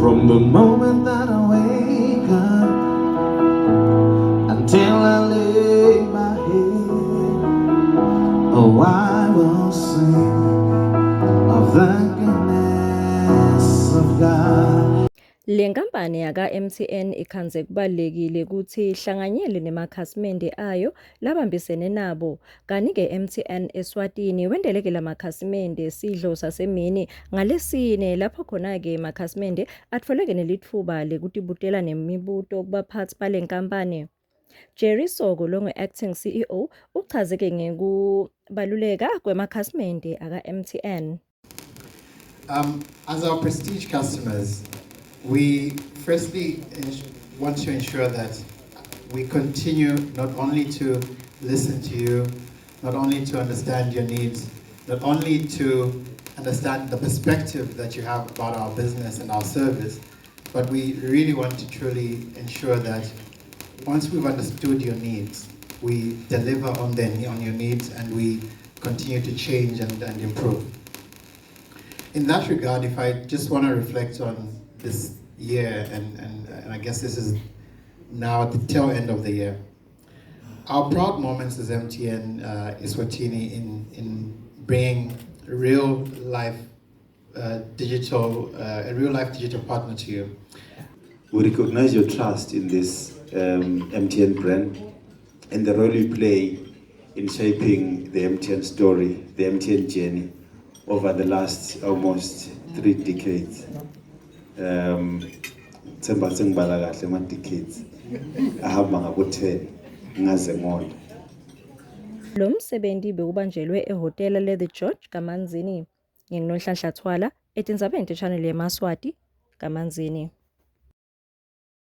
From the moment that I wake up until I lay my head, oh, I will sing of the goodness of God. Le nkampani yaka-MTN ikhanze kubalulekile ukuthi ihlanganyele nemakhasimende ayo labambisene nabo. Kanti-ke MTN Eswatini wendeleke la makhasimende sidlo sasemini ngalesine lapho khona-ke makhasimende atfoleke nelitfuba lekutibutela nemibuto kubaphathi bale nkampani. Jerry Soko longu-acting CEO uchazeke ngekubaluleka kwemakhasimende aka-MTN. As our prestige customers, we firstly want to ensure that we continue not only to listen to you, not only to understand your needs, not only to understand the perspective that you have about our business and our service, but we really want to truly ensure that once we've understood your needs, we deliver on your needs and we continue to change and improve. In that regard, if I just want to reflect on this year, and I guess this is now at the tail end of the year, our proud moments as MTN Eswatini in bringing a real life digital partner to you. We recognize your trust in this MTN brand and the role you play in shaping the MTN story, the MTN journey over the last almost 3 decades. Tsemba sengibala kahle ama decades ahamba ngabo 10 ngaze ngona. Lo msebenzi bekubanjelwe ehhotela le-The George kaManzini. NginguNhlanhla Thwala, etindzabeni channel yeMaswati kaManzini.